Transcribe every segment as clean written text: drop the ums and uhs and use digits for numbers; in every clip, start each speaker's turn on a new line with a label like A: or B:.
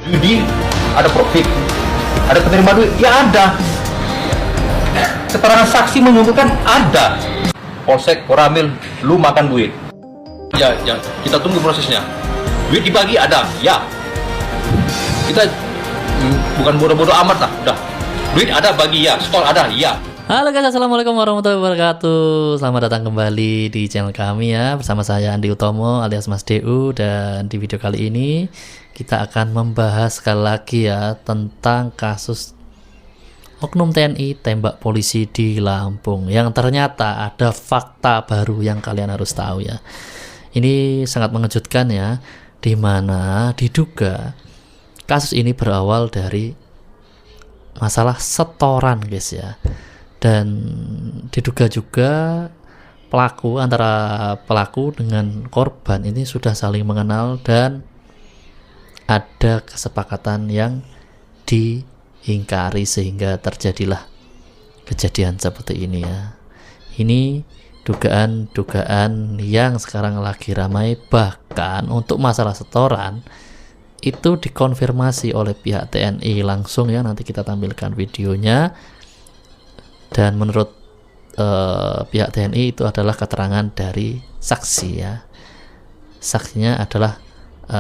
A: judi, ada profit, ada penerima duit, ya ada. Keterangan saksi menunjukkan ada. Polsek Koramil, lu makan duit. Ya, kita tunggu prosesnya. Duit dibagi ada, ya. Kita bukan bodoh-bodoh amat lah, udah. Duit ada bagi ya, skor ada, ya.
B: Halo guys, assalamualaikum warahmatullahi wabarakatuh. Selamat datang kembali di channel kami ya. Bersama saya Andi Utomo alias Mas DU. Dan di video kali ini kita akan membahas sekali lagi ya tentang kasus oknum TNI tembak polisi di Lampung. Yang ternyata ada fakta baru yang kalian harus tahu ya. Ini sangat mengejutkan ya, dimana diduga kasus ini berawal dari masalah setoran guys ya. Dan diduga juga antara pelaku dengan korban ini sudah saling mengenal dan ada kesepakatan yang diingkari sehingga terjadilah kejadian seperti ini ya. Ini dugaan-dugaan yang sekarang lagi ramai, bahkan untuk masalah setoran itu dikonfirmasi oleh pihak TNI langsung ya. Nanti kita tampilkan videonya. Dan menurut pihak TNI itu adalah keterangan dari saksi ya. Saksinya adalah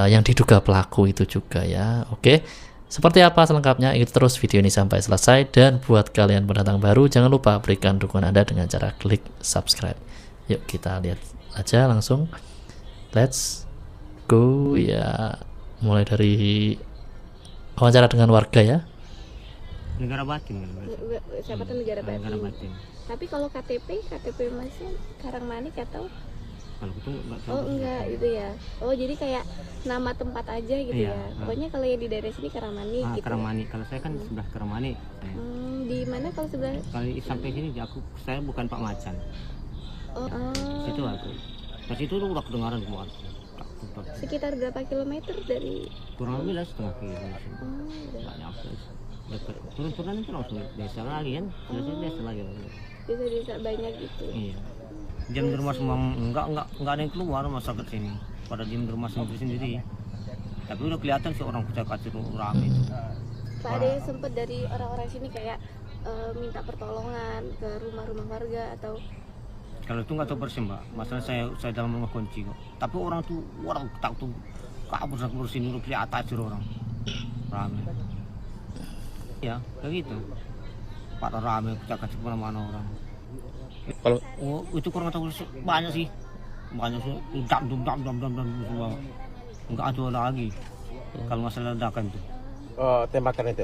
B: yang diduga pelaku itu juga ya. Oke, seperti apa selengkapnya ikuti terus video ini sampai selesai. Dan buat kalian pendatang baru, jangan lupa berikan dukungan Anda dengan cara klik subscribe. Yuk kita lihat aja langsung. Let's go ya. Mulai dari wawancara dengan warga ya.
C: Negara batin kan?
D: Siapa tuh negara batin.
C: Negara batin.
D: Tapi kalau KTP masnya Karangmanik atau?
C: Kalau itu nggak tahu.
D: Oh enggak itu ya. Oh jadi kayak nama tempat aja gitu
C: Iya,
D: ya. Pokoknya kalau yang di daerah sini Karangmanik gitu.
C: Karangmanik. Kalau saya kan sebelah Karangmanik.
D: Di mana kalau sebelah?
C: Kalau sampai sini saya bukan Pak Macan.
D: Oh.
C: Situ aku. Pas itu udah kedengaran semua.
D: Sekitar berapa kilometer dari?
C: Kurang lebih lah setengah kilo.
D: Udah.
C: Banyak terus. Turun-turunan itu langsung desa lagi kan? Desa lagi.
D: Bisa banyak gitu.
C: Iya. Jam di rumah semua enggak ada yang keluar masyarakat sini. Pada jam di rumah sendiri. Tapi udah kelihatan sih orang kucak-kacir ramai itu.
D: Pak ada yang sempet dari orang-orang sini kayak minta pertolongan ke rumah-rumah warga atau?
C: Kalau itu nggak tahu persis mbak. Masalah saya dalam rumah kunci kok. Tapi orang tak tuh kabur sini udah kelihatan aja orang ramai. Ya, kayak gitu. Pada rame kucak-kacir kemana-mana orang.
A: Kalau
C: Itu kurang tahu banyak sih. Banyak sih. Dam semua. Enggak ada lagi. Kalau masalah ledakan tuh.
E: Tembakan itu.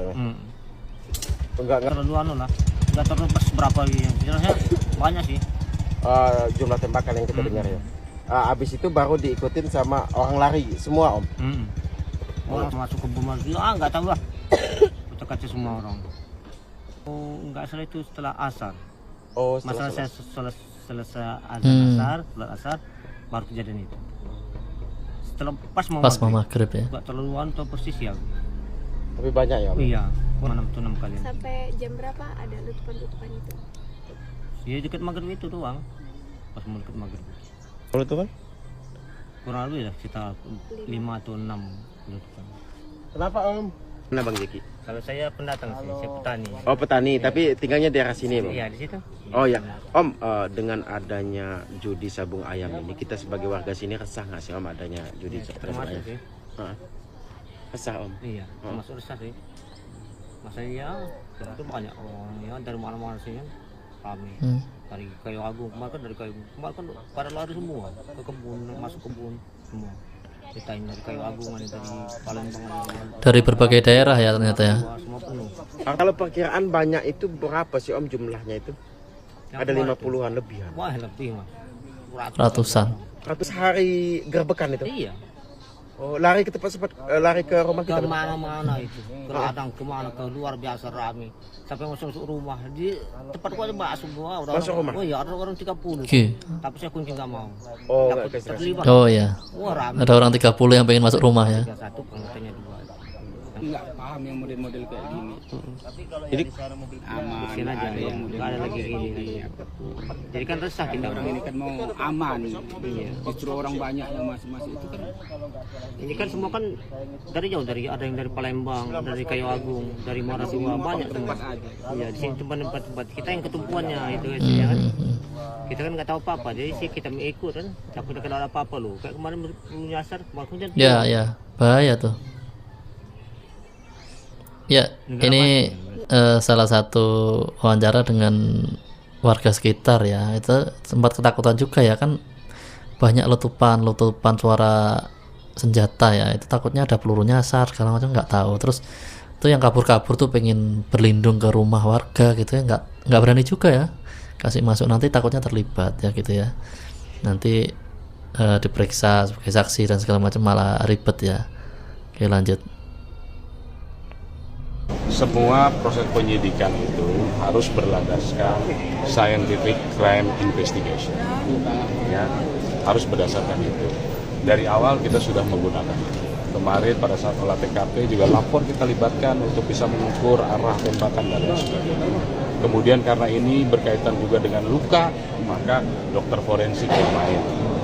C: Enggak terlalu lah. Enggak terlalu pas berapa yang jelasnya banyak sih.
E: Jumlah tembakan yang kita dengar ya. Abis itu baru diikutin sama orang lari semua om.
C: Orang masuk ke rumah enggak tahu lah. Kucak-kacir semua orang. Oh, enggak salah itu setelah asar.
E: Oh,
C: Masalah saya selesai azan asar baru kejadian itu. Setelah pas mau
B: maghrib ya.
C: Enggak terlalu atau persis ya.
E: Tapi banyak ya om.
C: Iya, 6 kali.
D: Sampai jam berapa ada letupan-letupan itu?
C: Ya dekat maghrib itu doang. Pas mau dekat maghrib.
E: Kalau itu kan?
C: Kurang lebih lah sekitar 5 atau 6 letupan.
E: Kenapa om? Mana bang Jeki?
C: Kalau saya pendatang sih, saya petani.
E: Oh petani, tapi tinggalnya daerah sini bang.
C: Iya di situ.
E: Oh ya, om dengan adanya judi sabung ayam ini kita sebagai warga sini resah nggak sih om adanya judi sabung
C: Termasuk
E: ayam?
C: sih.
E: Resah om.
C: Iya, termasuk resah sih. Masa ya, itu banyak orang ya dari mana-mana sih kan. Kami dari Kayu Agung, kemarin kan pada lari semua ke kebun, masuk kebun semua. Ceritain dari Kayu Agung, ada dari Palembang,
B: Dari berbagai daerah ya ternyata ya.
C: semua penuh.
E: Kalau perkiraan banyak itu berapa sih om jumlahnya itu?
C: Yang
E: Ada
C: kemarin
E: 50-an lebihan.
C: Wah lebih mas.
B: Ratusan.
E: 100 hari gerbekan itu.
C: Iya.
E: Oh lari ke tempat lari ke rumah
C: Ke
E: kita.
C: mana-mana itu. Ke ladang kemana ke luar biasa ramai. Sampai masuk rumah di tempat gua ada masuk gua orang.
E: Masuk rumah?
C: Oh iya ada orang 30.
B: Oke.
C: Tapi saya kunci nggak mau.
E: Oh
C: Takut
E: nggak kasih.
C: terlibat.
B: Oh ya.
C: Wah ramai.
B: Ada orang 30 yang pengen masuk rumah ya.
C: 31 pengertiannya 2.
F: nggak paham yang model-model kayak gini.
C: Jadi
F: Aman,
C: Kasihan aja,
F: ada yang model
C: nggak ada lagi gini.
F: Iya.
C: jadi kan resah kita
F: Orang ini kan mau aman.
C: Iya.
F: Justru orang banyak yang masih itu kan
C: Ini kan semua kan dari jauh, dari ada yang dari Palembang, dari Kayu Agung, dari Muara Sua, banyak semua.
F: tempat aja.
C: Iya, di sini cuma tempat-tempat kita yang ketumpuannya itu ya kan. Kita kan nggak tahu apa-apa, jadi sih kita mengikut kan. Takutnya kalau ada apa-apa loh. Kayak kemarin menyasar, maksudnya
B: Ya, bahaya tuh. Ya, ini salah satu wawancara dengan warga sekitar ya. Itu sempat ketakutan juga ya kan, banyak letupan suara senjata ya. Itu takutnya ada peluru nyasar segala macam, nggak tahu. Terus itu yang kabur-kabur tuh pengen berlindung ke rumah warga gitu ya, nggak berani juga ya kasih masuk, nanti takutnya terlibat ya gitu ya. Nanti diperiksa sebagai saksi dan segala macam, malah ribet ya. Oke, lanjut.
G: Semua proses penyidikan itu harus berlandaskan scientific crime investigation, ya, harus berdasarkan itu. Dari awal kita sudah menggunakan itu. Kemarin pada saat olah TKP juga lapor kita libatkan untuk bisa mengukur arah tembakan dan lain sebagainya. Kemudian karena ini berkaitan juga dengan luka, maka dokter forensik yang main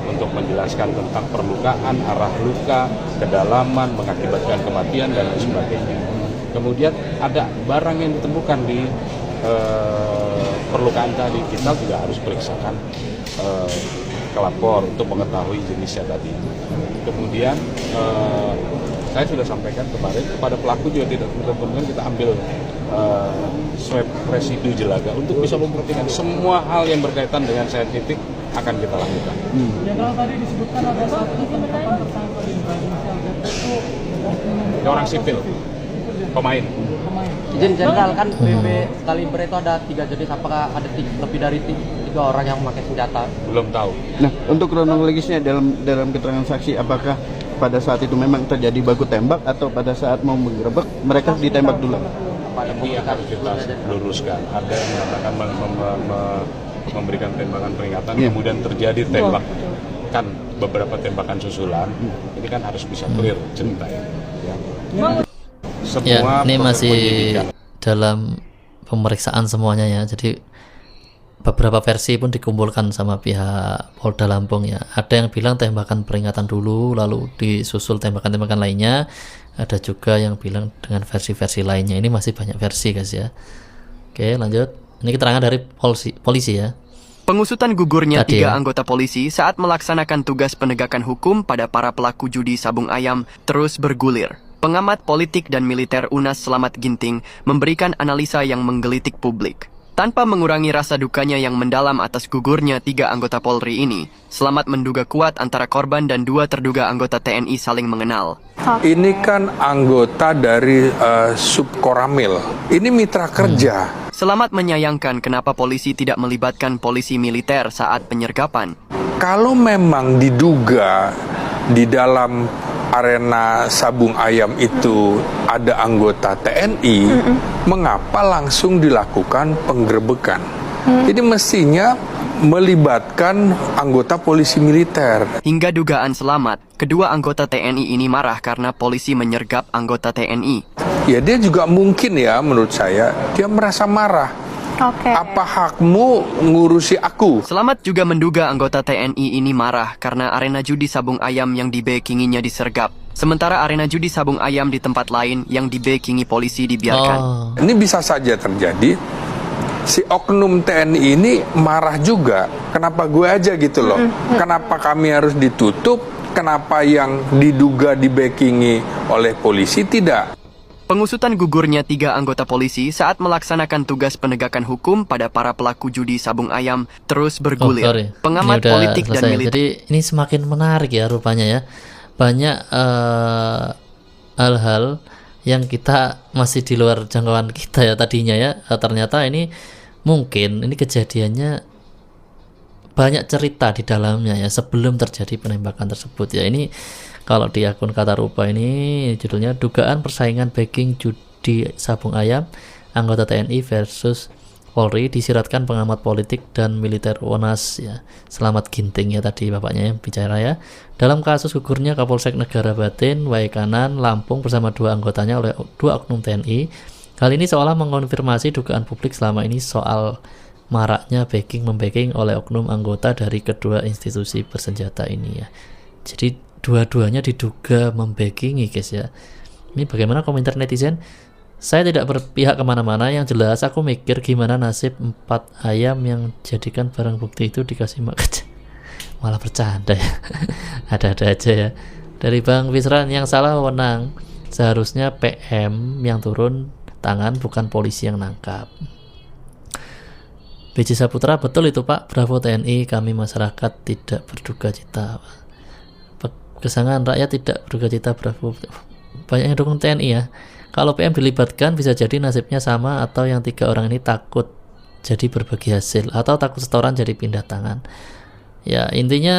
G: untuk menjelaskan tentang perlukaan, arah luka, kedalaman, mengakibatkan kematian dan lain sebagainya. Kemudian ada barang yang ditemukan di perlukaan tadi, kita juga harus periksakan ke lapor untuk mengetahui jenisnya tadi. Kemudian saya sudah sampaikan kemarin kepada pelaku juga tidak teman-teman kita ambil swab residu jelaga untuk bisa memperhatikan semua hal yang berkaitan dengan saintifik akan kita lakukan.
H: Jenderal tadi disebutkan ada satu penetapan tersangka di berinisial Z itu
G: Ini orang sipil, pemain.
I: Izin Jenderal, kan BB kaliber itu ada 3 jenis, apakah ada lebih dari 3 orang yang memakai senjata?
G: Belum tahu.
J: Nah, untuk kronologisnya dalam keterangan saksi, apakah pada saat itu memang terjadi baku tembak atau pada saat mau menggerebek mereka ditembak dulu?
G: Ini yang harus kita luruskan. Ada yang mengatakan memberikan tembakan peringatan, kemudian terjadi tembakan, beberapa tembakan susulan. Ini kan harus bisa clear ceritanya. Ya. Semua
B: ini
G: proses
B: masih
G: penyidikan
B: dalam pemeriksaan semuanya ya. Jadi beberapa versi pun dikumpulkan sama pihak Polda Lampung ya. Ada yang bilang tembakan peringatan dulu, lalu disusul tembakan-tembakan lainnya. Ada juga yang bilang dengan versi-versi lainnya. Ini masih banyak versi guys ya. Oke, lanjut. Ini keterangan dari polisi ya.
K: Pengusutan gugurnya
B: Tadi
K: 3
B: ya.
K: anggota polisi saat melaksanakan tugas penegakan hukum pada para pelaku judi sabung ayam terus bergulir. Pengamat politik dan militer UNAS Slamet Ginting memberikan analisa yang menggelitik publik. Tanpa mengurangi rasa dukanya yang mendalam atas gugurnya 3 anggota Polri ini, Slamet menduga kuat antara korban dan 2 terduga anggota TNI saling mengenal.
L: Ini kan anggota dari Subkoramil. Ini mitra kerja.
K: Slamet menyayangkan kenapa polisi tidak melibatkan polisi militer saat penyergapan.
L: Kalau memang diduga di dalam arena sabung ayam itu ada anggota TNI, mengapa langsung dilakukan penggerebekan? Jadi mestinya melibatkan anggota polisi militer.
K: Hingga dugaan Slamet, kedua anggota TNI ini marah karena polisi menyergap anggota TNI.
L: Ya dia juga mungkin ya menurut saya, dia merasa marah. Apa hakmu ngurusi aku?
K: Slamet juga menduga anggota TNI ini marah karena arena judi sabung ayam yang dibekinginya disergap. Sementara arena judi sabung ayam di tempat lain yang dibekingi polisi dibiarkan.
L: Ini bisa saja terjadi. Si oknum TNI ini marah juga. Kenapa gue aja gitu loh? Kenapa kami harus ditutup? Kenapa yang diduga dibekingi oleh polisi tidak?
K: Pengusutan gugurnya 3 anggota polisi saat melaksanakan tugas penegakan hukum pada para pelaku judi sabung ayam terus bergulir. Pengamat
B: Ini udah
K: politik dan
B: selesai.
K: militer.
B: Jadi ini semakin menarik ya rupanya ya. Banyak hal-hal yang kita masih di luar jangkauan kita ya tadinya ya. Ternyata ini mungkin ini kejadiannya banyak cerita di dalamnya ya sebelum terjadi penembakan tersebut ya. Ini kalau di akun Kata Rupa ini judulnya dugaan persaingan backing judi sabung ayam anggota TNI versus Polri disiratkan pengamat politik dan militer UNAS ya. Selamat Ginting ya tadi bapaknya yang bicara ya. Dalam kasus gugurnya Kapolsek Negara Batin Waikanan Lampung bersama 2 anggotanya oleh 2 oknum TNI. Hal ini seolah mengonfirmasi dugaan publik selama ini soal maraknya backing-membacking oleh oknum anggota dari kedua institusi bersenjata ini ya. Jadi dua-duanya diduga membackingi guys ya. Ini bagaimana komentar netizen? Saya tidak berpihak kemana-mana, yang jelas aku mikir gimana nasib 4 ayam yang jadikan barang bukti itu dikasih makan. Malah bercanda ya. Ada-ada aja ya. Dari Bang Fisran, yang salah wewenang, seharusnya PM yang turun tangan, bukan polisi yang nangkap. BJ Saputra, betul itu Pak, bravo TNI, kami masyarakat tidak berduka cita. Kesangan rakyat tidak berduka cita, bravo. Banyak yang dukung TNI ya. Kalau PM dilibatkan bisa jadi nasibnya sama, atau yang 3 orang ini takut jadi berbagi hasil, atau takut setoran jadi pindah tangan. Ya intinya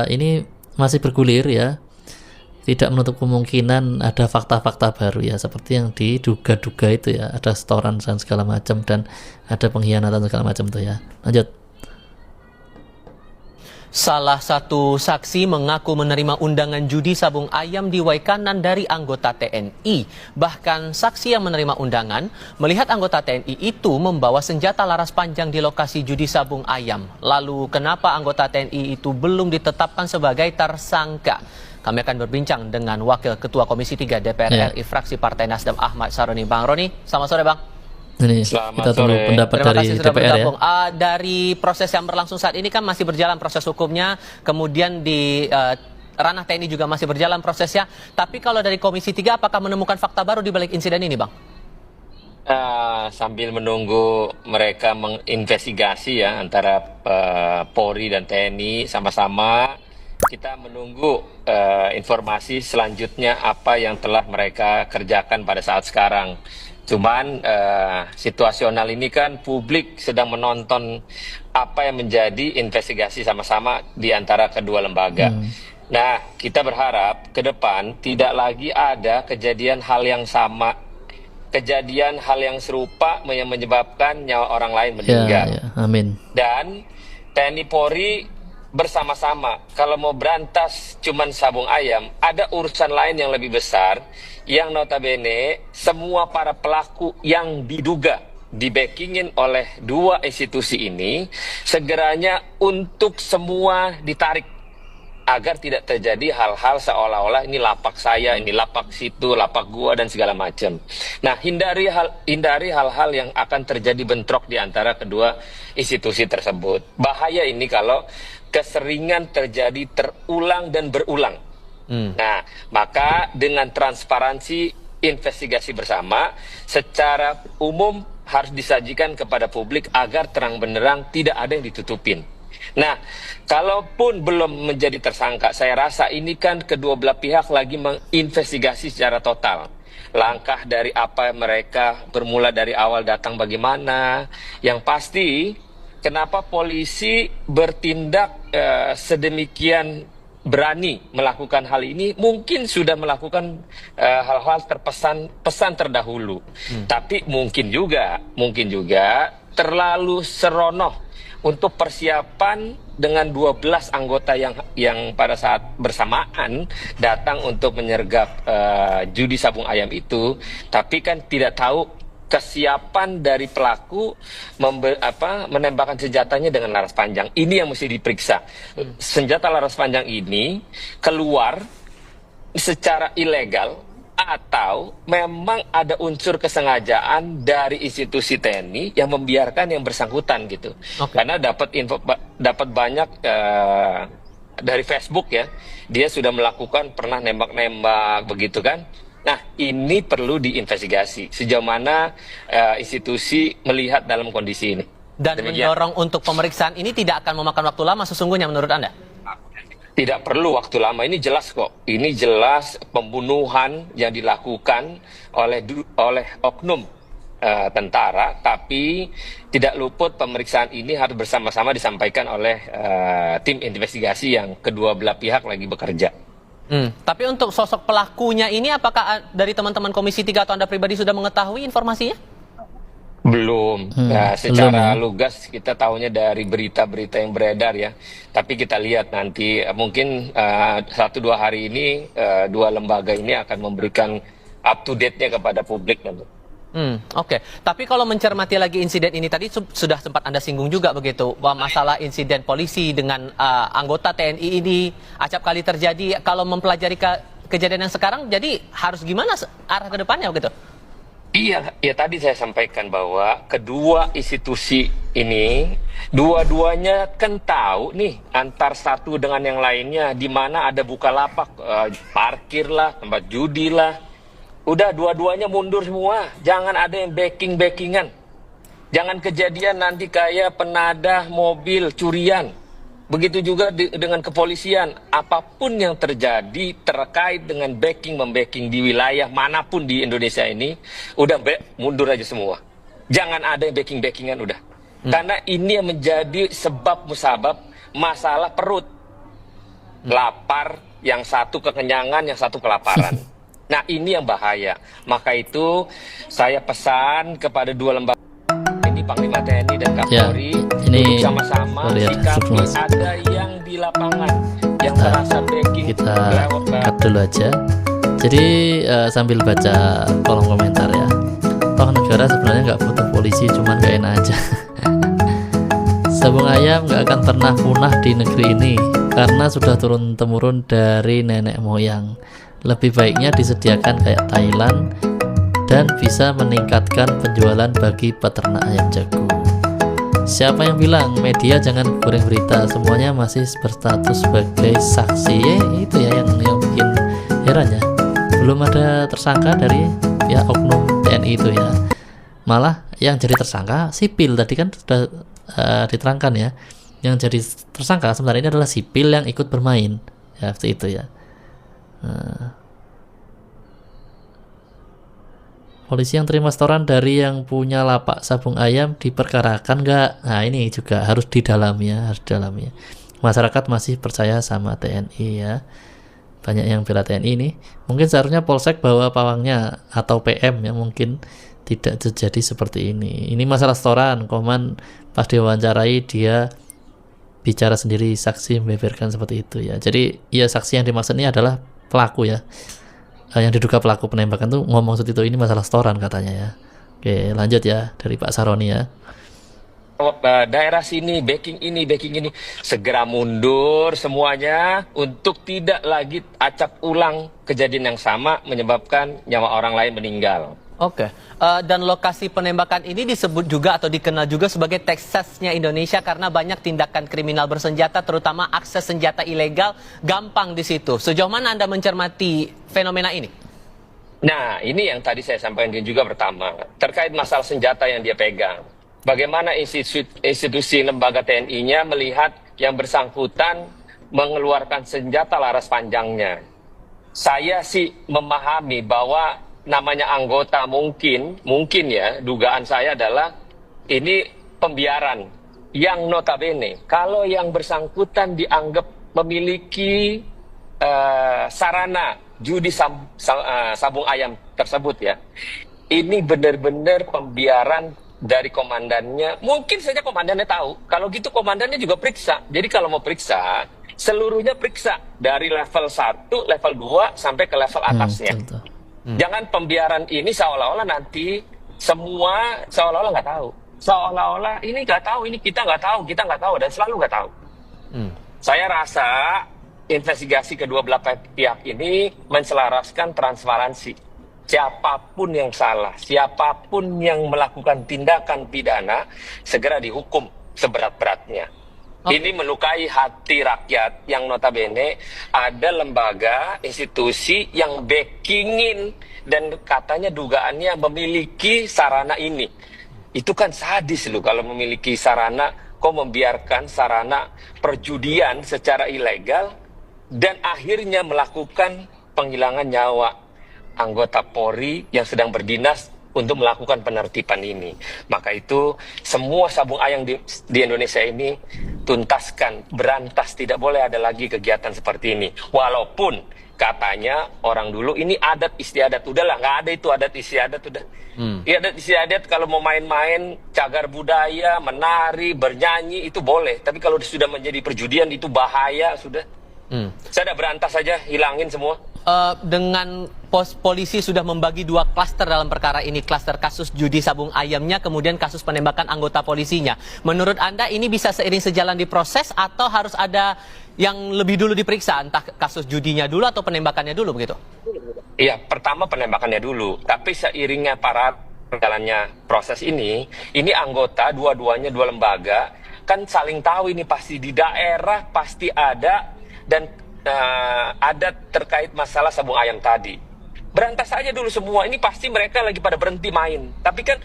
B: ini masih bergulir ya. Tidak menutup kemungkinan ada fakta-fakta baru ya, seperti yang diduga-duga itu ya, ada setoran dan segala macam, dan ada pengkhianatan segala macam tuh ya. Lanjut.
M: Salah satu saksi mengaku menerima undangan judi sabung ayam di Waikanan dari anggota TNI. Bahkan saksi yang menerima undangan melihat anggota TNI itu membawa senjata laras panjang di lokasi judi sabung ayam. Lalu kenapa anggota TNI itu belum ditetapkan sebagai tersangka? Kami akan berbincang dengan Wakil Ketua Komisi 3 DPR RI Fraksi Partai Nasdem Ahmad Saroni. Bang Roni, selamat sore Bang.
B: Ini kita tunggu pendapat dari DPR ya.
M: Dari proses yang berlangsung saat ini kan masih berjalan proses hukumnya, kemudian di ranah TNI juga masih berjalan prosesnya. Tapi kalau dari Komisi 3 apakah menemukan fakta baru di balik insiden ini, Bang?
N: Sambil menunggu mereka menginvestigasi ya antara Polri dan TNI sama-sama, kita menunggu informasi selanjutnya apa yang telah mereka kerjakan pada saat sekarang. Cuman situasional ini kan publik sedang menonton apa yang menjadi investigasi sama-sama di antara kedua lembaga. Nah, kita berharap ke depan tidak lagi ada kejadian hal yang sama, kejadian hal yang serupa yang menyebabkan nyawa orang lain meninggal.
B: Amin.
N: Dan TNI Polri bersama-sama, kalau mau berantas cuman sabung ayam, ada urusan lain yang lebih besar, yang notabene semua para pelaku yang diduga dibackingin oleh 2 institusi ini segeranya untuk semua ditarik agar tidak terjadi hal-hal seolah-olah ini lapak saya, ini lapak situ, lapak gua dan segala macam. Nah, hindari hal-hal yang akan terjadi bentrok di antara kedua institusi tersebut. Bahaya ini kalau keseringan terjadi terulang dan berulang. Nah, maka dengan transparansi investigasi bersama secara umum harus disajikan kepada publik agar terang benderang, tidak ada yang ditutupin. Nah, kalaupun belum menjadi tersangka, saya rasa ini kan kedua belah pihak lagi menginvestigasi secara total. Langkah dari apa mereka bermula dari awal datang bagaimana. Yang pasti, kenapa polisi bertindak sedemikian berani melakukan hal ini, mungkin sudah melakukan hal-hal pesan terdahulu. Tapi mungkin juga terlalu seronoh untuk persiapan dengan 12 anggota yang pada saat bersamaan datang untuk menyergap judi sabung ayam itu, tapi kan tidak tahu kesiapan dari pelaku menembakkan senjatanya dengan laras panjang. Ini yang mesti diperiksa. Senjata laras panjang ini keluar secara ilegal atau memang ada unsur kesengajaan dari institusi TNI yang membiarkan yang bersangkutan gitu. Karena dapat banyak dari Facebook ya, dia sudah melakukan pernah nembak-nembak begitu kan. Nah, ini perlu diinvestigasi sejauh mana institusi melihat dalam kondisi ini.
M: Dan mendorong untuk pemeriksaan ini tidak akan memakan waktu lama sesungguhnya menurut Anda?
N: Tidak perlu waktu lama, ini jelas kok. Ini jelas pembunuhan yang dilakukan oleh oknum tentara, tapi tidak luput pemeriksaan ini harus bersama-sama disampaikan oleh tim investigasi yang kedua belah pihak lagi bekerja.
M: Tapi untuk sosok pelakunya ini apakah dari teman-teman Komisi 3 atau Anda pribadi sudah mengetahui informasinya?
N: Belum. Nah, secara
B: belum ya?
N: lugas kita tahunya dari berita-berita yang beredar ya. Tapi kita lihat nanti mungkin 1-2 hari ini dua lembaga ini akan memberikan up to date-nya kepada publik nanti.
M: Oke. Tapi kalau mencermati lagi insiden ini tadi sudah sempat Anda singgung juga begitu bahwa masalah insiden polisi dengan anggota TNI ini acap kali terjadi. Kalau mempelajari kejadian yang sekarang, jadi harus gimana arah ke depannya begitu?
N: Iya, ya tadi saya sampaikan bahwa kedua institusi ini dua-duanya kan tahu nih antar satu dengan yang lainnya di mana ada bukalapak, parkir lah, tempat judi lah. Udah dua-duanya mundur semua. Jangan ada yang backing-backingan. Jangan kejadian nanti kayak penadah mobil curian. Begitu juga dengan kepolisian. Apapun yang terjadi terkait dengan backing-membacking di wilayah manapun di Indonesia ini, udah mundur aja semua. Jangan ada yang backing-backingan udah. Karena ini yang menjadi sebab musabab masalah perut. Lapar, yang satu kekenyangan, yang satu kelaparan. Nah ini yang bahaya. Maka itu saya pesan kepada dua lembaga ini, Panglima TNI dan Kapolri, duduk sama-sama sikapi ada yang di lapangan yang merasa backing.
B: Kita cut dulu aja. Jadi sambil baca kolom komentar ya. Toh negara sebenarnya nggak butuh polisi, cuman nggak enak aja. Sabung ayam nggak akan pernah punah di negeri ini karena sudah turun-temurun dari nenek moyang. Lebih baiknya disediakan kayak Thailand dan bisa meningkatkan penjualan bagi peternak ayam jago. Siapa yang bilang media jangan goreng berita, semuanya masih berstatus sebagai saksi? Itu ya yang bikin heran ya. Belum ada tersangka dari pihak oknum TNI itu ya. Malah yang jadi tersangka sipil, tadi kan sudah diterangkan ya. Yang jadi tersangka sebenarnya ini adalah sipil yang ikut bermain. Ya seperti itu ya. Polisi yang terima setoran dari yang punya lapak sabung ayam diperkarakan nggak? Nah ini juga harus didalami ya, harus didalami. Masyarakat masih percaya sama TNI ya. Banyak yang bela TNI ini. Mungkin seharusnya Polsek bawa pawangnya atau PM yang mungkin tidak terjadi seperti ini. Ini masalah setoran. Koman pas diwawancarai dia bicara sendiri, saksi membeberkan seperti itu ya. Jadi ya saksi yang dimaksud ini adalah pelaku ya, yang diduga pelaku penembakan tuh ngomong seperti itu, ini masalah setoran katanya ya. Oke lanjut ya dari Pak Saroni ya.
N: Daerah sini backing ini segera mundur semuanya untuk tidak lagi acap ulang kejadian yang sama menyebabkan nyawa orang lain meninggal.
M: Oke. Dan lokasi penembakan ini disebut juga atau dikenal juga sebagai Texasnya Indonesia karena banyak tindakan kriminal bersenjata, terutama akses senjata ilegal gampang di situ. Sejauh mana Anda mencermati fenomena ini?
N: Nah, ini yang tadi saya sampaikan juga pertama, terkait masalah senjata yang dia pegang. Bagaimana institusi lembaga TNI-nya melihat yang bersangkutan mengeluarkan senjata laras panjangnya. Saya sih memahami bahwa namanya anggota mungkin ya, dugaan saya adalah ini pembiaran yang notabene kalau yang bersangkutan dianggap memiliki sarana judi sabung ayam tersebut ya, ini benar-benar pembiaran dari komandannya. Mungkin saja komandannya tahu, kalau gitu komandannya juga periksa. Jadi kalau mau periksa seluruhnya periksa dari level 1, level 2 sampai ke level atasnya. Jangan pembiaran ini seolah-olah nanti semua seolah-olah nggak tahu. Seolah-olah ini nggak tahu, ini kita nggak tahu, dan selalu nggak tahu. Saya rasa investigasi kedua belah pihak ini menselaraskan transparansi. Siapapun yang salah, siapapun yang melakukan tindakan pidana, segera dihukum seberat-beratnya. Ini melukai hati rakyat yang notabene ada lembaga, institusi yang backingin dan katanya dugaannya memiliki sarana ini. Itu kan sadis loh kalau memiliki sarana, kok membiarkan sarana perjudian secara ilegal dan akhirnya melakukan penghilangan nyawa anggota Polri yang sedang berdinas untuk melakukan penertiban ini. Maka itu semua sabung ayam di Indonesia ini tuntaskan, berantas, tidak boleh ada lagi kegiatan seperti ini. Walaupun katanya orang dulu ini adat istiadat, udahlah nggak ada itu adat istiadat udah. Adat istiadat kalau mau main-main, cagar budaya, menari, bernyanyi itu boleh, tapi kalau sudah menjadi perjudian itu bahaya sudah. Saya udah berantas saja, hilangin semua.
M: Dengan polisi sudah membagi 2 klaster dalam perkara ini, klaster kasus judi sabung ayamnya, kemudian kasus penembakan anggota polisinya. Menurut Anda ini bisa seiring sejalan diproses atau harus ada yang lebih dulu diperiksa, entah kasus judinya dulu atau penembakannya dulu begitu?
N: Iya, pertama penembakannya dulu, tapi seiringnya para jalannya proses ini anggota dua-duanya 2 lembaga kan saling tahu ini pasti di daerah pasti ada dan ada terkait masalah sabung ayam tadi. Berantas saja dulu semua, ini pasti mereka lagi pada berhenti main. Tapi kan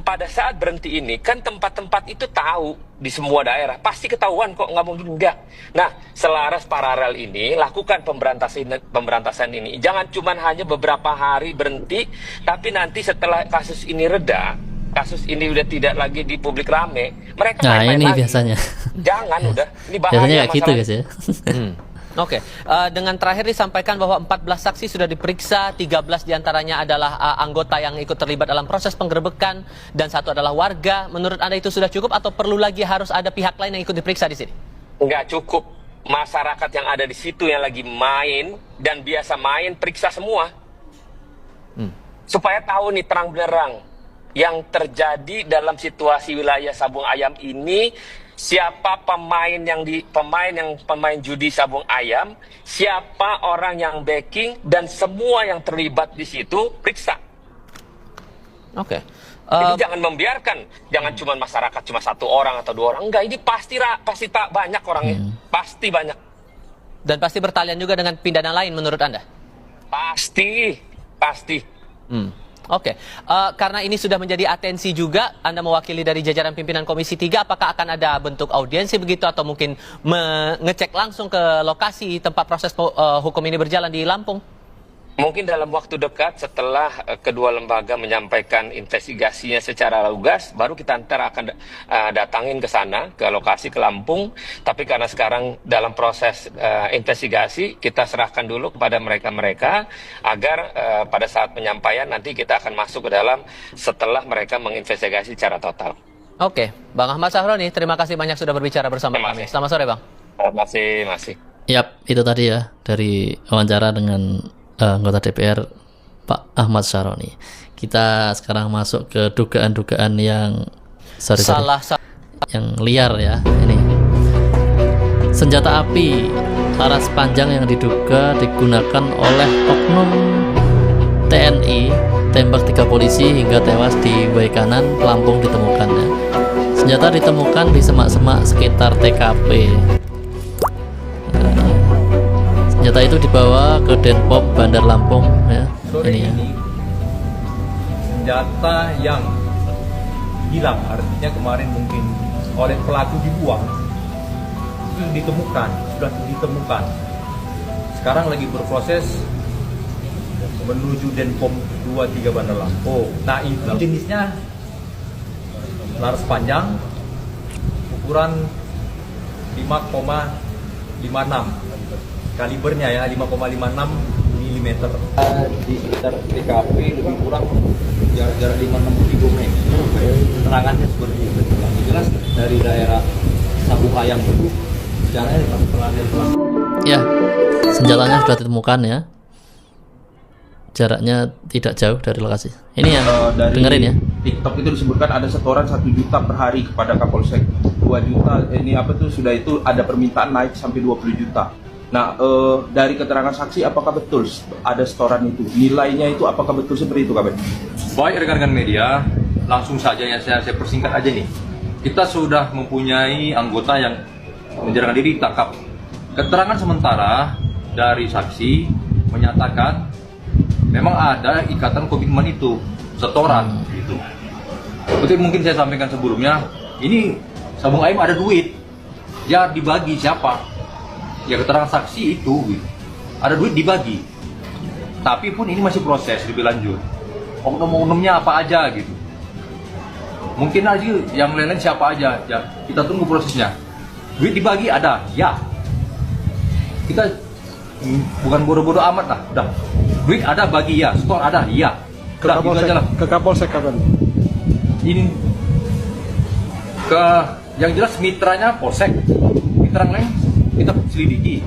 N: pada saat berhenti ini, kan tempat-tempat itu tahu di semua daerah. Pasti ketahuan kok, nggak mungkin enggak. Nah, selaras paralel ini, lakukan pemberantasan ini. Jangan cuma hanya beberapa hari berhenti, tapi nanti setelah kasus ini reda, kasus ini udah tidak lagi di publik rame, mereka main-main
B: ini
N: lagi.
B: biasanya.
N: Jangan udah, ini bahaya
B: Biasanya kayak gitu
N: masalahnya.
B: guys ya.
M: Oke, dengan terakhir disampaikan bahwa 14 saksi sudah diperiksa, 13 diantaranya adalah anggota yang ikut terlibat dalam proses penggerebekan dan 1 adalah warga. Menurut Anda itu sudah cukup atau perlu lagi harus ada pihak lain yang ikut diperiksa di sini?
N: Nggak cukup. Masyarakat yang ada di situ yang lagi main dan biasa main, periksa semua. Supaya tahu nih terang benerang yang terjadi dalam situasi wilayah sabung ayam ini. Siapa pemain judi sabung ayam, siapa orang yang backing, dan semua yang terlibat di situ periksa.
M: Oke.
N: Jadi jangan membiarkan, jangan cuma masyarakat cuma 1 orang atau 2 orang, enggak, ini pasti tak banyak orangnya, pasti banyak.
M: Dan pasti bertalian juga dengan pidana lain menurut Anda?
N: Pasti.
M: Oke, karena ini sudah menjadi atensi juga, Anda mewakili dari jajaran pimpinan Komisi 3, apakah akan ada bentuk audiensi begitu atau mungkin mengecek langsung ke lokasi tempat proses hukum ini berjalan di Lampung?
N: Mungkin dalam waktu dekat setelah kedua lembaga menyampaikan investigasinya secara lugas, baru kita akan datangin ke sana, ke lokasi, ke Lampung. Tapi karena sekarang dalam proses investigasi, kita serahkan dulu kepada mereka-mereka agar pada saat penyampaian nanti kita akan masuk ke dalam setelah mereka menginvestigasi secara total.
M: Oke, Bang Ahmad Sahroni, terima kasih banyak sudah berbicara bersama kami. Selamat sore, Bang.
N: Masih.
B: Yap, itu tadi ya dari wawancara dengan anggota DPR Pak Ahmad Sahroni. Kita sekarang masuk ke dugaan-dugaan yang yang liar ya. Ini senjata api laras panjang yang diduga digunakan oleh oknum TNI tembak 3 polisi hingga tewas di Waikanan, Lampung ditemukannya. Senjata ditemukan di semak-semak sekitar TKP. Senjata itu dibawa ke Denpom Bandar Lampung ya.
A: Sore ini senjata yang hilang, artinya kemarin mungkin oleh pelaku dibuang, sudah ditemukan. Sekarang lagi berproses menuju Denpom 23 Bandar Lampung. Nah, itu jenisnya laras panjang, ukuran 5,56. Kalibernya ya 5,56 mm. Di sekitar TKP lebih kurang jarak 5-6 meter. Keterangannya seperti itu. Yang jelas dari daerah Sabung Ayam itu jaraknya pelan-pelan.
B: Ya, senjatanya sudah ditemukan ya. Jaraknya tidak jauh dari lokasi. Ini yang dengerin ya.
O: TikTok itu disebutkan ada setoran 1 juta per hari kepada Kapolsek. 2 juta ini sudah itu ada permintaan naik sampai 20 juta. Nah, dari keterangan saksi apakah betul ada setoran itu? Nilainya itu apakah betul seperti itu, Kabin?
A: Baik rekan-rekan media, langsung saja ya saya persingkat aja nih. Kita sudah mempunyai anggota yang menyerahkan diri ditangkap. Keterangan sementara dari saksi menyatakan memang ada ikatan komitmen itu, setoran gitu. Seperti mungkin saya sampaikan sebelumnya, ini sabung ayam ada duit, ya dibagi siapa? Ya keterangan saksi itu gitu. Ada duit dibagi. Tapi pun ini masih proses lebih lanjut. Oknum-oknumnya apa aja gitu. Mungkin aja yang lain-lain siapa aja. Ya, kita tunggu prosesnya. Duit dibagi ada, ya. Kita bukan bodoh-bodoh amat lah. Udah, duit ada bagi ya, store ada iya. Udah, gitu aja lah.
H: Ke Kapolsek kapan?
A: Ini ke yang jelas mitranya Polsek, mitra lain kita selidiki.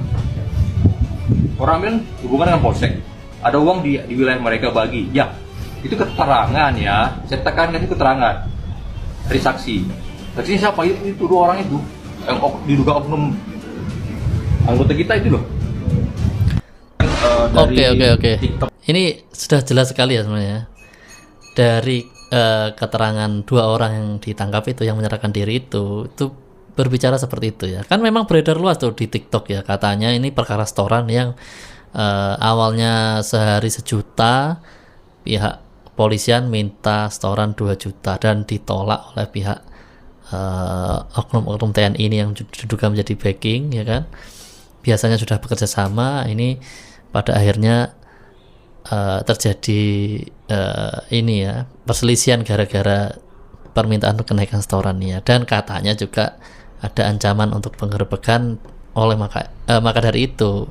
A: Orang ambil hubungan dengan Polsek, ada uang di wilayah mereka bagi, ya itu keterangan ya, saya tekankan itu keterangan dari saksi. Saksi siapa itu dua orang itu yang diduga oknum anggota kita itu loh.
B: Oke. Ini sudah jelas sekali ya sebenarnya. Dari keterangan dua orang yang ditangkap itu, yang menyerahkan diri itu berbicara seperti itu ya. Kan memang beredar luas tuh di TikTok ya, katanya ini perkara setoran yang awalnya sehari 1 juta, pihak polisian minta setoran 2 juta dan ditolak oleh pihak oknum-oknum TNI ini yang diduga menjadi backing ya kan. Biasanya sudah bekerja sama, ini pada akhirnya terjadi ini ya, perselisihan gara-gara permintaan kenaikan setoran ya. Dan katanya juga ada ancaman untuk penggerebekan maka dari itu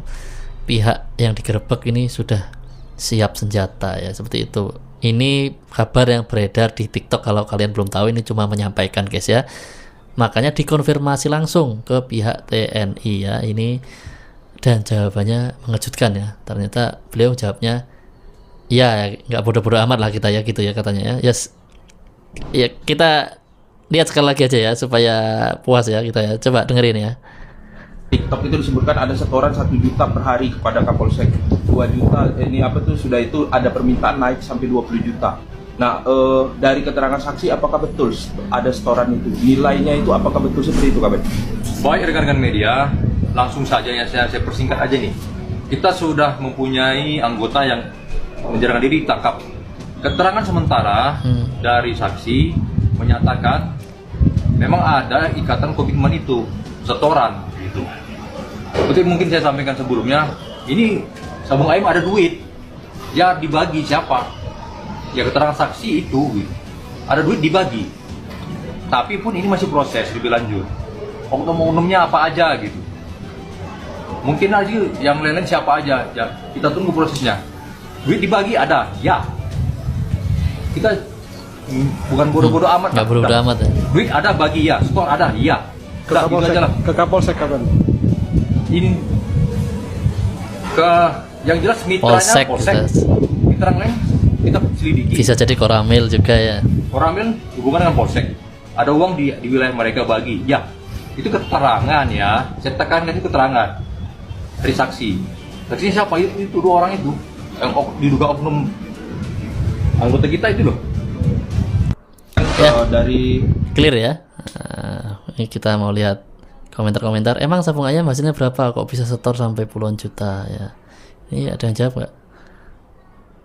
B: pihak yang digerebek ini sudah siap senjata ya, seperti itu. Ini kabar yang beredar di TikTok, kalau kalian belum tahu ini cuma menyampaikan guys ya. Makanya dikonfirmasi langsung ke pihak TNI ya ini, dan jawabannya mengejutkan ya. Ternyata beliau jawabnya ya nggak bodoh-bodoh amat lah kita ya, gitu ya katanya ya. Ya kita lihat sekali lagi aja ya supaya puas ya kita ya. Coba dengerin ya.
O: TikTok itu disebutkan ada setoran 1 juta per hari kepada Kapolsek, 2 juta ini apa tuh sudah itu ada permintaan naik sampai 20 juta. Nah, dari keterangan saksi apakah betul ada setoran itu? Nilainya itu apakah betul seperti itu, Kabit?
A: Baik rekan-rekan media, langsung saja ya saya persingkat aja nih. Kita sudah mempunyai anggota yang menyerahkan diri ditangkap. Keterangan sementara dari saksi menyatakan memang ada ikatan komitmen itu, setoran gitu. Seperti mungkin saya sampaikan sebelumnya, ini sabung ayam ada duit, ya dibagi siapa? Ya keterangan saksi itu gitu. Ada duit dibagi. Tapi pun ini masih proses lebih lanjut. Oknum-oknumnya apa aja gitu. Mungkin aja yang lain-lain siapa aja, ya kita tunggu prosesnya. Duit dibagi ada, ya. Kita bukan bodoh-bodoh amat.
B: Nggak bodoh amat ya.
A: Duit ada bagi ya, store ada, iya. Udah, gitu aja lah.
H: Ke Kapolsek kapan?
A: Ini ke yang jelas mitranya Polsek, mitra lain kita selidiki.
B: Bisa jadi Koramil juga ya.
A: Koramil hubungan dengan Polsek, ada uang di wilayah mereka bagi, ya itu keterangan ya, saya tekankan itu keterangan dari saksi. Saksi siapa itu dua orang itu yang diduga oknum anggota kita itu loh.
B: Ya,
O: dari
B: clear ya. Ini kita mau lihat komentar-komentar. Emang sabung ayam hasilnya berapa? Kok bisa setor sampai puluhan juta ya? Ini ada yang jawab nggak?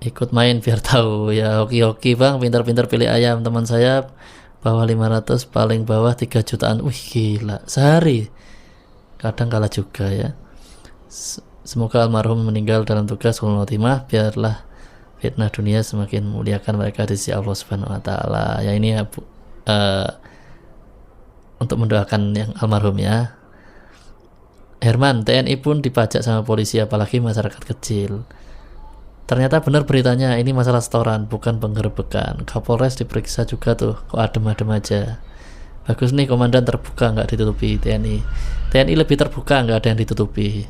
B: Ikut main biar tahu ya. Hoki-hoki bang, pintar-pintar pilih ayam. Teman saya bawah 500, paling bawah 3 jutaan. Wih gila, sehari. Kadang kalah juga ya. Semoga almarhum meninggal dalam tugas khulul khotimah, biarlah fitnah dunia semakin memuliakan mereka di sisi Allah Subhanahu wa taala. Ya ini ya untuk mendoakan yang almarhum ya. Herman, TNI pun dipajak sama polisi, apalagi masyarakat kecil. Ternyata benar beritanya, ini masalah setoran, bukan penggerebekan. Kapolres diperiksa juga tuh, kok adem-adem aja. Bagus nih, komandan terbuka, nggak ditutupi. TNI lebih terbuka, nggak ada yang ditutupi.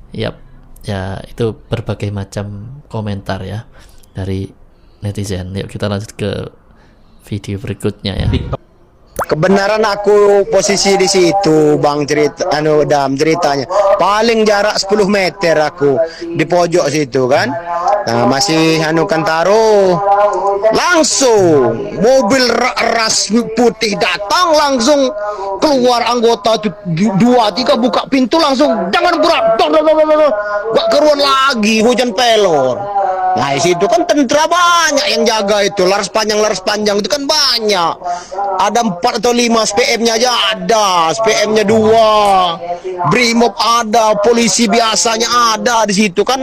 B: Yap, ya itu berbagai macam komentar ya dari netizen. Yuk kita lanjut ke video berikutnya ya.
P: Kebenaran aku posisi di situ, Bang, ceritanya. Paling jarak 10 meter aku di pojok situ kan. Nah, masih taruh. Langsung mobil ras putih datang, langsung keluar anggota 2-3 buka pintu, langsung jangan gerak. Gak keruan lagi, hujan pelor. Nah, di situ kan tentara banyak yang jaga itu, laras panjang itu kan banyak. Ada 4 atau 5 SPM-nya aja ada, SPM-nya 2, Brimob ada, polisi biasanya ada di situ kan,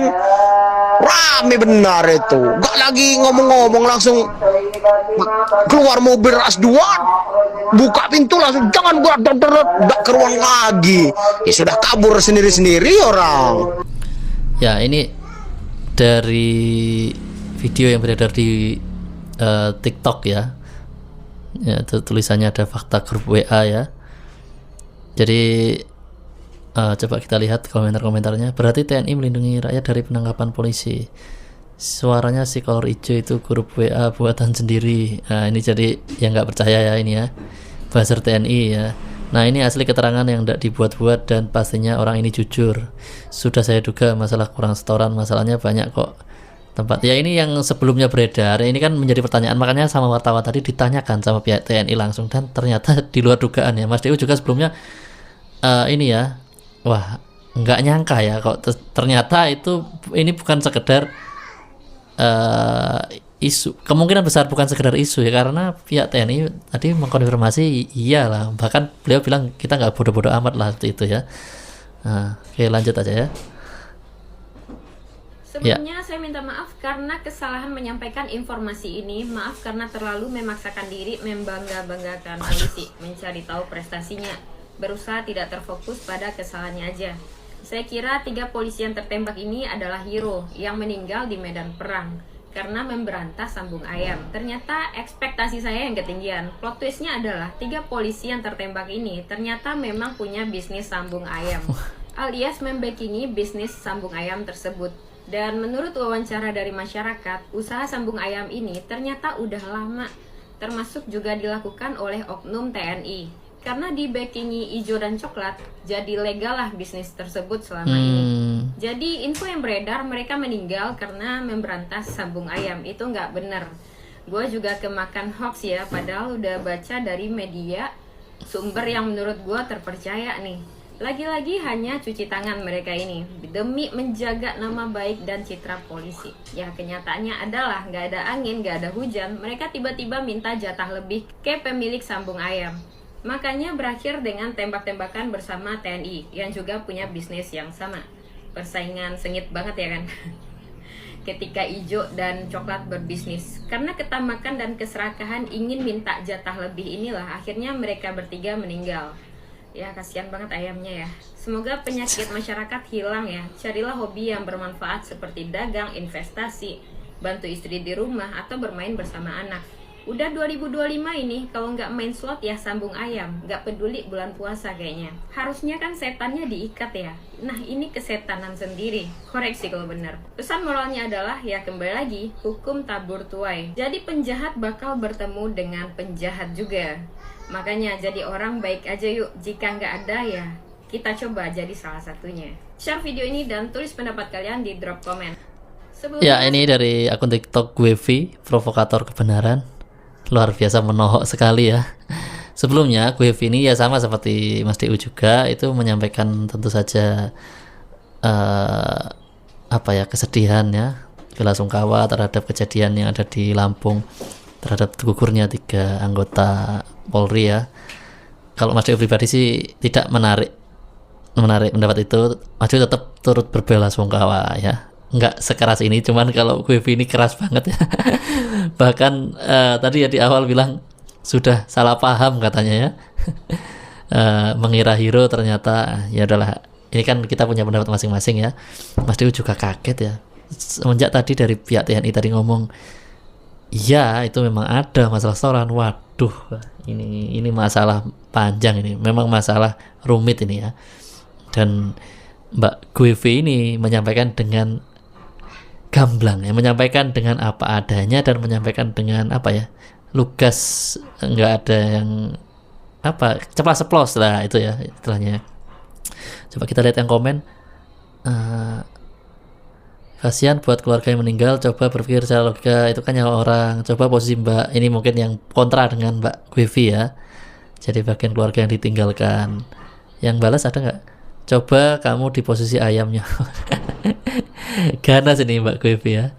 P: rame benar itu. Gak lagi ngomong-ngomong, langsung keluar mobil ras 2, buka pintu langsung jangan gak keruan lagi. Ya sudah kabur sendiri-sendiri orang.
B: Ya, ini dari video yang beredar di TikTok ya. Ya, tulisannya ada fakta grup WA ya. Jadi coba kita lihat komentar-komentarnya. Berarti TNI melindungi rakyat dari penangkapan polisi. Suaranya si kolor hijau itu grup WA buatan sendiri. Nah, ini jadi yang nggak percaya ya ini ya. Buzzer TNI ya. Nah, ini asli keterangan yang tidak dibuat-buat dan pastinya orang ini jujur. Sudah saya duga masalah kurang setoran, masalahnya banyak kok tempat. Ya, ini yang sebelumnya beredar. Ini kan menjadi pertanyaan, makanya sama wartawan tadi ditanyakan sama pihak TNI langsung, dan ternyata di luar dugaan ya. Mas Dewo juga sebelumnya ini ya, wah nggak nyangka ya kok ternyata ini bukan sekedar isu, kemungkinan besar bukan sekedar isu ya, karena pihak TNI tadi mengkonfirmasi iyalah, bahkan beliau bilang kita nggak bodoh-bodoh amat lah seperti itu ya. Oke, lanjut aja ya.
Q: Sebelumnya saya minta maaf karena kesalahan menyampaikan informasi ini. Maaf karena terlalu memaksakan diri membangga-banggakan polisi, mencari tahu prestasinya, berusaha tidak terfokus pada kesalahannya aja. Saya kira 3 polisi yang tertembak ini adalah hero yang meninggal di medan perang karena memberantas sambung ayam. Ternyata ekspektasi saya yang ketinggian. Plot twistnya adalah 3 polisi yang tertembak ini ternyata memang punya bisnis sambung ayam, alias membackingi bisnis sambung ayam tersebut. Dan menurut wawancara dari masyarakat, usaha sambung ayam ini ternyata udah lama, termasuk juga dilakukan oleh oknum TNI. Karena di backingi hijau dan coklat, jadi legal lah bisnis tersebut selama ini. Jadi info yang beredar mereka meninggal karena memberantas sambung ayam, itu nggak bener. Gue juga kemakan hoax ya, padahal udah baca dari media sumber yang menurut gue terpercaya nih. Lagi-lagi hanya cuci tangan mereka ini demi menjaga nama baik dan citra polisi. Ya, kenyataannya adalah nggak ada angin, nggak ada hujan, mereka tiba-tiba minta jatah lebih ke pemilik sambung ayam. Makanya berakhir dengan tembak-tembakan bersama TNI yang juga punya bisnis yang sama. Persaingan sengit banget ya kan? Ketika hijau dan coklat berbisnis, karena ketamakan dan keserakahan ingin minta jatah lebih inilah akhirnya mereka bertiga meninggal. Ya, kasihan banget ayamnya ya. Semoga penyakit masyarakat hilang ya. Carilah hobi yang bermanfaat seperti dagang, investasi, bantu istri di rumah, atau bermain bersama anak. Udah 2025 ini, kalau nggak main slot ya sambung ayam. Nggak peduli bulan puasa kayaknya. Harusnya kan setannya diikat ya. Nah, ini kesetanan sendiri. Koreksi kalau benar. Pesan moralnya adalah ya kembali lagi, hukum tabur tuai. Jadi penjahat bakal bertemu dengan penjahat juga. Makanya jadi orang baik aja yuk. Jika nggak ada ya kita coba jadi salah satunya. Share video ini dan tulis pendapat kalian di drop komen.
B: Ya, ini dari akun TikTok Guevi, provokator kebenaran. Luar biasa menohok sekali ya. Sebelumnya Guevi ini ya sama seperti Mas DU juga, itu menyampaikan tentu saja kesedihan ya, belasungkawa terhadap kejadian yang ada di Lampung terhadap gugurnya 3 anggota Polri ya. Kalau Mas Dewo pribadi sih tidak menarik pendapat itu. Mas Dewo tetap turut berbelasungkawa ya. Nggak sekeras ini, cuman kalau Guevi ini keras banget ya. Bahkan tadi ya di awal bilang sudah salah paham katanya ya. Mengira hero ternyata ya adalah, ini kan kita punya pendapat masing-masing ya. Mas Dewo juga kaget ya. Semenjak tadi dari pihak TNI tadi ngomong iya itu memang ada masalah setoran. Waduh, ini masalah panjang, ini memang masalah rumit ini ya. Dan Mbak Guevi ini menyampaikan dengan gamblang ya, menyampaikan dengan apa adanya dan menyampaikan dengan lugas, nggak ada yang ceplas ceplos lah itu ya istilahnya. Coba kita lihat yang komen. Kasihan buat keluarga yang meninggal, coba berpikir secara logika, itu kan nyawa orang. Coba posisi Mbak, ini mungkin yang kontra dengan Mbak Guevi ya, jadi bagian keluarga yang ditinggalkan. Yang balas ada nggak? Coba kamu di posisi ayamnya. Ganas ini Mbak Guevi ya.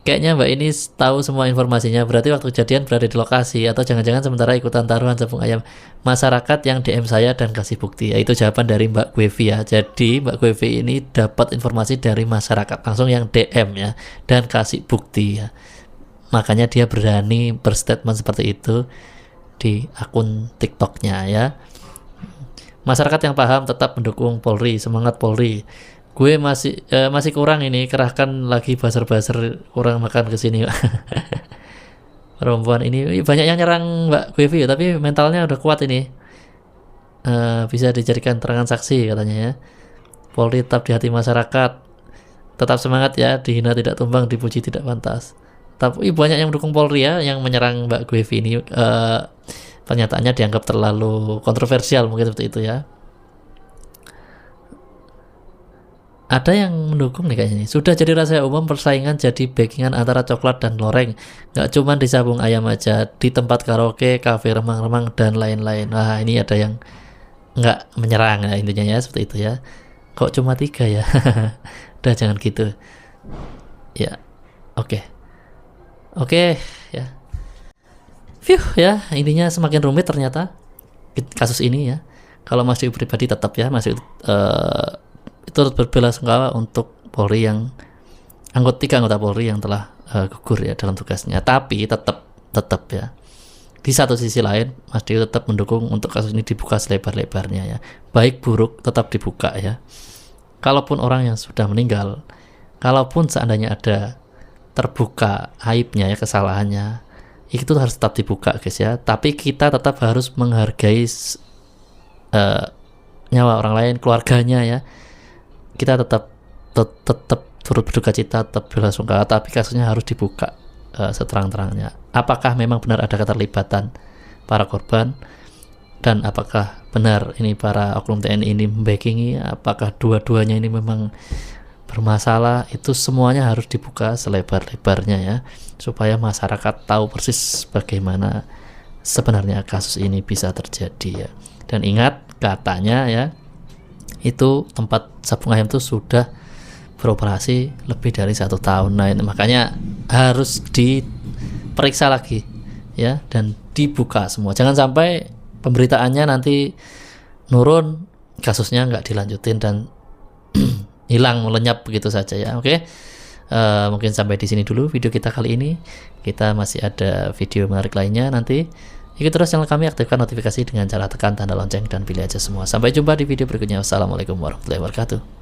B: Kayaknya Mbak ini tahu semua informasinya, berarti waktu kejadian berada di lokasi, atau jangan-jangan sementara ikutan taruhan sambung ayam masyarakat yang DM saya dan kasih bukti. Ya, itu jawaban dari Mbak Guevi ya. Jadi Mbak Guevi ini dapat informasi dari masyarakat langsung yang DM ya, dan kasih bukti ya. Makanya dia berani berstatement seperti itu di akun TikToknya ya. Masyarakat yang paham tetap mendukung Polri, semangat Polri. gue masih kurang ini, kerahkan lagi buzzer kurang makan ke sini. Perempuan ini banyak yang nyerang Mbak Kwevi ya, tapi mentalnya udah kuat ini. Bisa dijadikan terangan saksi katanya ya. Polri tetap di hati masyarakat, tetap semangat ya, dihina tidak tumbang, dipuji tidak pantas. Tapi banyak yang mendukung Polri ya, yang menyerang Mbak Kwevi ini. Pernyataannya dianggap terlalu kontroversial mungkin seperti itu ya. Ada yang mendukung nih kayaknya nih. Sudah jadi rahasia umum persaingan jadi backingan antara coklat dan loreng. Nggak cuma di Sabung Ayam aja, di tempat karaoke, kafe remang-remang dan lain-lain. Nah ini ada yang nggak menyerang ya, intinya ya seperti itu ya. Kok cuma 3 ya? Udah jangan gitu. Ya, oke ya. Ya intinya semakin rumit ternyata kasus ini ya. Kalau Mas Dewi pribadi tetap ya Mas Dewi itu berbela-sungkawa untuk Polri yang 3 anggota Polri yang telah gugur ya dalam tugasnya. Tapi tetap ya, di satu sisi lain Mas Dewi tetap mendukung untuk kasus ini dibuka selebar-lebarnya ya. Baik buruk tetap dibuka ya. Kalaupun orang yang sudah meninggal, kalaupun seandainya ada terbuka aibnya ya, kesalahannya, itu harus tetap dibuka guys ya. Tapi kita tetap harus menghargai nyawa orang lain, keluarganya ya. Kita tetap turut berduka cita, tetap belasungkawa, tapi kasusnya harus dibuka seterang-terangnya. Apakah memang benar ada keterlibatan para korban, dan apakah benar ini para oknum TNI ini membackingi, apakah dua-duanya ini memang bermasalah, itu semuanya harus dibuka selebar-lebarnya ya, supaya masyarakat tahu persis bagaimana sebenarnya kasus ini bisa terjadi ya. Dan ingat katanya ya, itu tempat Sabung Ayam itu sudah beroperasi lebih dari 1 tahun. Nah ini makanya harus diperiksa lagi ya, dan dibuka semua. Jangan sampai pemberitaannya nanti nurun, kasusnya nggak dilanjutin dan hilang, melenyap begitu saja ya. Oke. Mungkin sampai di sini dulu video kita kali ini. Kita masih ada video menarik lainnya nanti. Ikuti terus channel kami, aktifkan notifikasi dengan cara tekan tanda lonceng dan pilih aja semua. Sampai jumpa di video berikutnya. Wassalamualaikum warahmatullahi wabarakatuh.